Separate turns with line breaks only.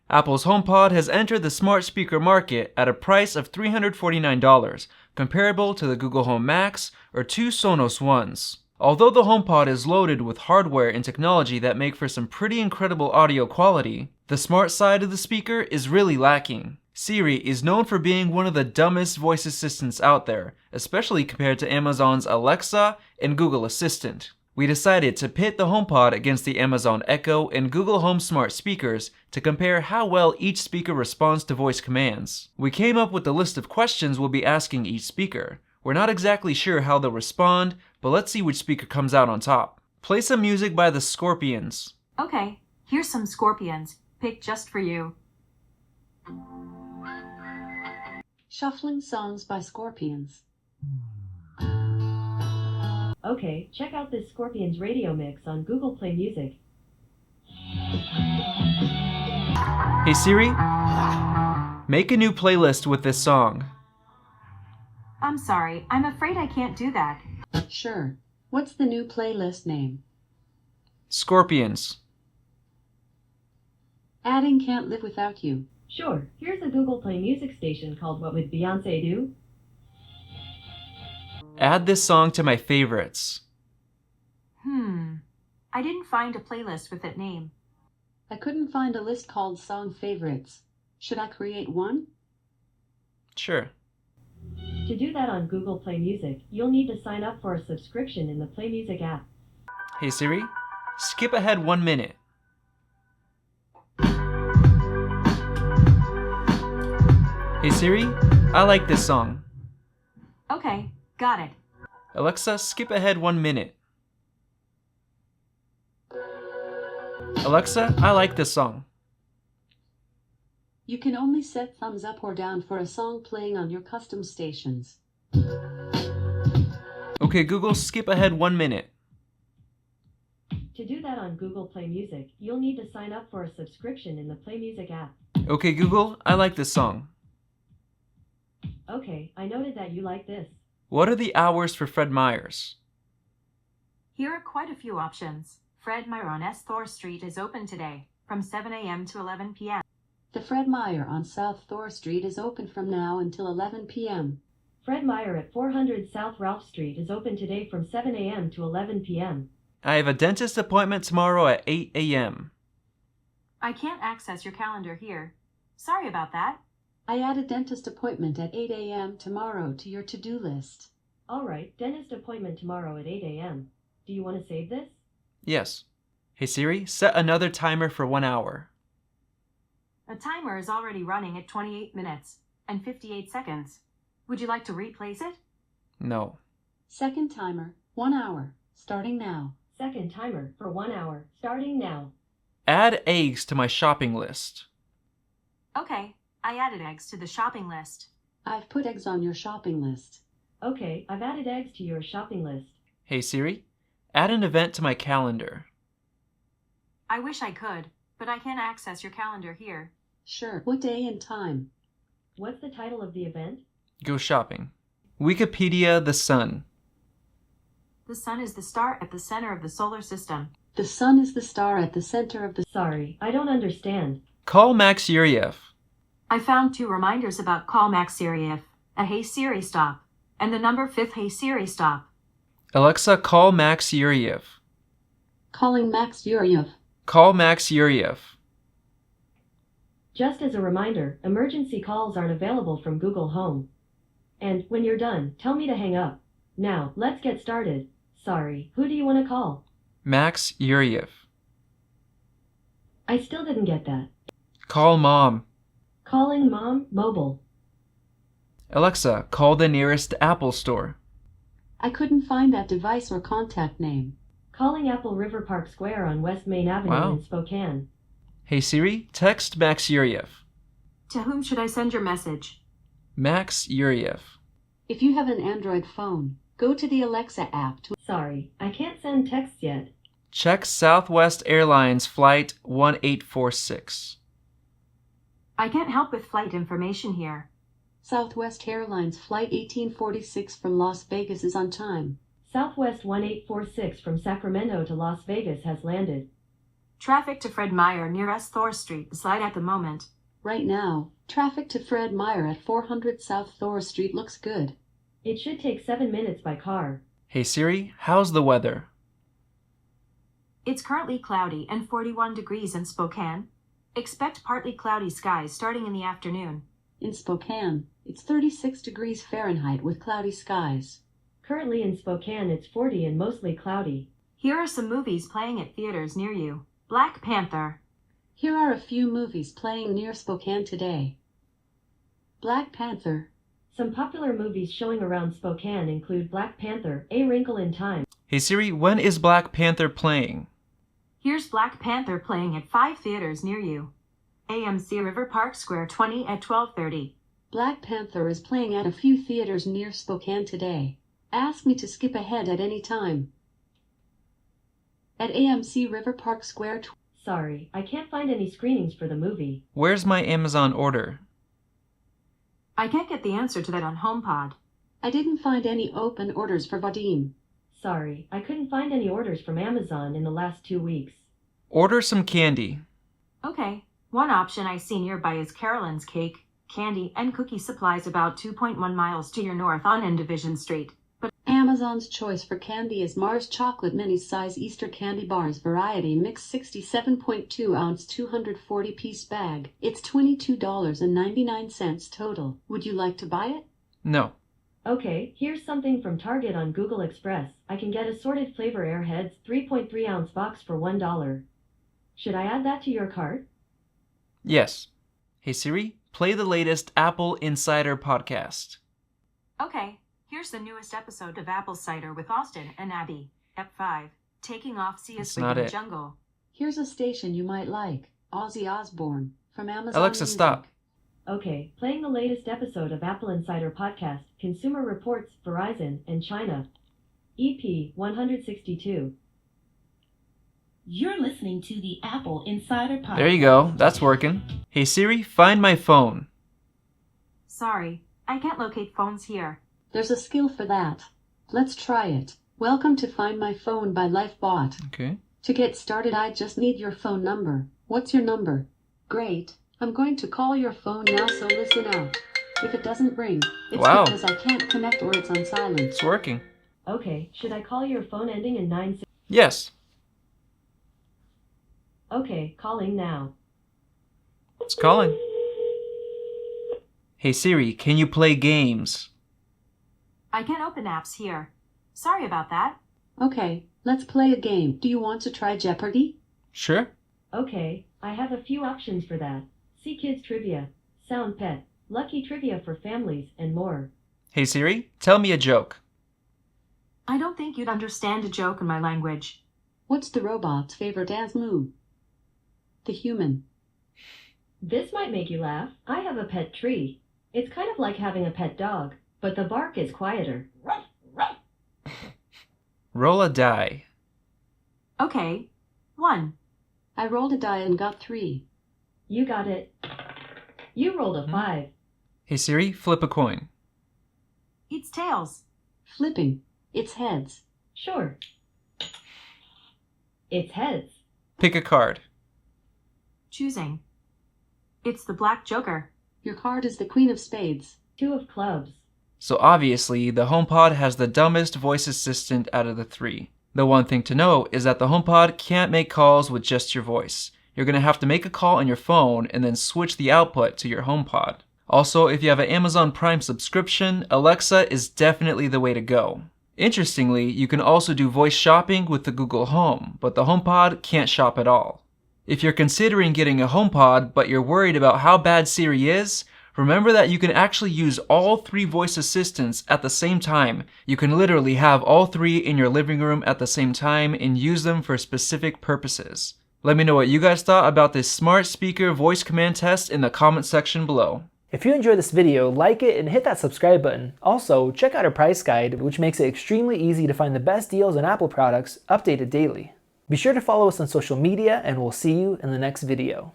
Apple's HomePod has entered the smart speaker market at a price of $349, comparable to the Google Home Max or two Sonos Ones. Although the HomePod is loaded with hardware and technology that make for some pretty incredible audio quality, the smart side of the speaker is really lacking. Siri is known for being one of the dumbest voice assistants out there, especially compared to Amazon's Alexa and Google Assistant. We decided to pit the HomePod against the Amazon Echo and Google Home smart speakers to compare how well each speaker responds to voice commands. We came up with a list of questions we'll be asking each speaker. We're not exactly sure how they'll respond, but let's see which speaker comes out on top. Play some music by the Scorpions.
Okay, here's some Scorpions, picked just for you.
Shuffling songs by Scorpions.
Okay, check out this Scorpions radio mix on Google Play Music.
Hey Siri, make a new playlist with this song.
I'm sorry, I'm afraid I can't do that.
Sure. What's the new playlist name?
Scorpions.
Adding Can't Live Without You.
Sure, here's a Google Play Music station called What Would Beyonce Do?
Add this song to my favorites.
I didn't find a playlist with that name.
I couldn't find a list called Song Favorites. Should I create one?
Sure.
To do that on Google Play Music, you'll need to sign up for a subscription in the Play Music app.
Hey Siri, skip ahead 1 minute. Hey Siri, I like this song.
Okay, got it.
Alexa, skip ahead 1 minute. Alexa, I like this song.
You can only set thumbs up or down for a song playing on your custom stations.
Okay, Google, skip ahead 1 minute.
To do that on Google Play Music, you'll need to sign up for a subscription in the Play Music app.
Okay, Google, I like this song.
Okay, I noted that you like this.
What are the hours for Fred Meyer's?
Here are quite a few options. Fred Meyer on S. Thor Street is open today, from 7 a.m. to 11 p.m.
The Fred Meyer on South Thor Street is open from now until 11 p.m.
Fred Meyer at 400 South Ralph Street is open today from 7 a.m. to 11 p.m.
I have a dentist appointment tomorrow at 8 a.m.
I can't access your calendar here. Sorry about that.
I add a dentist appointment at 8 a.m. tomorrow to your to-do list.
Alright, dentist appointment tomorrow at 8 a.m. Do you want to save this?
Yes. Hey Siri, set another timer for 1 hour.
The timer is already running at 28 minutes and 58 seconds. Would you like to replace it?
No.
Second timer, 1 hour, starting now.
Second timer for 1 hour, starting now.
Add eggs to my shopping list.
Okay, I added eggs to the shopping list.
I've put eggs on your shopping list.
Okay, I've added eggs to your shopping list.
Hey Siri, add an event to my calendar.
I wish I could, but I can't access your calendar here.
Sure. What day and time?
What's the title of the event?
Go shopping. Wikipedia, the sun.
The sun is the star at the center of the solar system.
The sun is the star at the center of the...
Sorry, I don't understand.
Call Max Yuriev.
I found 2 reminders about call Max Siriev, a Hey Siri stop, and the number 5th Hey Siri stop.
Alexa, call Max Yuriev.
Calling Max Yuriev.
Call Max Yuriev.
Just as a reminder, emergency calls aren't available from Google Home. And when you're done, tell me to hang up. Now, let's get started. Sorry, who do you want to call?
Max Yuriev.
I still didn't get that.
Call Mom.
Calling Mom, mobile.
Alexa, call the nearest Apple store.
I couldn't find that device or contact name.
Calling Apple River Park Square on West Main Avenue in Spokane.
Hey Siri, text Max Yuriev.
To whom should I send your message?
Max Yuriev.
If you have an Android phone, go to the Alexa app to...
Sorry, I can't send texts yet.
Check Southwest Airlines Flight 1846.
I can't help with flight information here.
Southwest Airlines Flight 1846 from Las Vegas is on time.
Southwest 1846 from Sacramento to Las Vegas has landed.
Traffic to Fred Meyer near S. Thor Street is light at the moment.
Right now, traffic to Fred Meyer at 400 South Thor Street looks good.
It should take 7 minutes by car.
Hey Siri, how's the weather?
It's currently cloudy and 41 degrees in Spokane. Expect partly cloudy skies starting in the afternoon.
In Spokane, it's 36 degrees Fahrenheit with cloudy skies.
Currently in Spokane, it's 40 and mostly cloudy.
Here are some movies playing at theaters near you. Black Panther.
Here are a few movies playing near Spokane today. Black Panther.
Some popular movies showing around Spokane include Black Panther, A Wrinkle in Time.
Hey Siri, when is Black Panther playing?
Here's Black Panther playing at 5 theaters near you. AMC River Park Square 20 at 12:30.
Black Panther is playing at a few theaters near Spokane today. Ask me to skip ahead at any time. At AMC River Park Square.
Sorry, I can't find any screenings for the movie.
Where's my Amazon order?
I can't get the answer to that on HomePod.
I didn't find any open orders for Vadim.
Sorry, I couldn't find any orders from Amazon in the last 2 weeks.
Order some candy.
Okay, one option I see nearby is Carolyn's Cake, Candy, and Cookie Supplies about 2.1 miles to your north on N Division Street. But
Amazon's choice for candy is Mars Chocolate Mini Size Easter Candy Bars Variety Mix 67.2 ounce 240 piece bag. It's $22.99 total. Would you like to buy it?
No.
Okay, here's something from Target on Google Express. I can get assorted flavor Airheads 3.3 ounce box for $1. Should I add that to your cart?
Yes. Hey Siri, play the latest AppleInsider podcast.
okay, here's the newest episode of AppleInsider with Austin and Abby. Ep 5. Taking off Sia's
That's not
freaking
it.
jungle.
Here's a station you might like. Ozzy Osbourne from Amazon
Alexa,
Music.
stop.
Okay, playing the latest episode of AppleInsider podcast, Consumer Reports, Verizon, and China. EP 162.
You're listening to the Apple Insider Podcast.
There you go. That's working. Hey Siri, find my phone.
Sorry, I can't locate phones here.
There's a skill for that. Let's try it. Welcome to Find My Phone by LifeBot.
Okay.
To get started, I just need your phone number. What's your number? Great. I'm going to call your phone now, so listen out. If it doesn't ring, it's
Wow.
because I can't connect or it's on silent.
It's working.
Okay, should I call your phone ending in 96?
Yes.
Okay, calling now.
It's calling. Hey Siri, can you play games?
I can't open apps here. Sorry about that.
Okay, let's play a game. Do you want to try Jeopardy?
Sure.
Okay, I have a few options for that. See Kids Trivia, Sound Pet, Lucky Trivia for Families, and more.
Hey Siri, tell me a joke.
I don't think you'd understand a joke in my language.
What's the robot's favorite dance move? The human.
This might make you laugh. I have a pet tree. It's kind of like having a pet dog, but the bark is quieter.
Roll a die.
Okay. 1.
I rolled a die and got 3.
You got it. You rolled a 5.
Hey Siri, flip a coin.
It's tails.
Flipping. It's heads.
Sure. It's heads.
Pick a card.
Choosing. It's the Black Joker.
Your card is the Queen of Spades.
2 of clubs.
So obviously, the HomePod has the dumbest voice assistant out of the 3. The one thing to know is that the HomePod can't make calls with just your voice. You're going to have to make a call on your phone and then switch the output to your HomePod. Also, if you have an Amazon Prime subscription, Alexa is definitely the way to go. Interestingly, you can also do voice shopping with the Google Home, but the HomePod can't shop at all. If you're considering getting a HomePod but you're worried about how bad Siri is, remember that you can actually use all 3 voice assistants at the same time. You can literally have all 3 in your living room at the same time and use them for specific purposes. Let me know what you guys thought about this smart speaker voice command test in the comment section below.
If you enjoyed this video, like it and hit that subscribe button. Also, check out our price guide, which makes it extremely easy to find the best deals on Apple products updated daily. Be sure to follow us on social media, and we'll see you in the next video.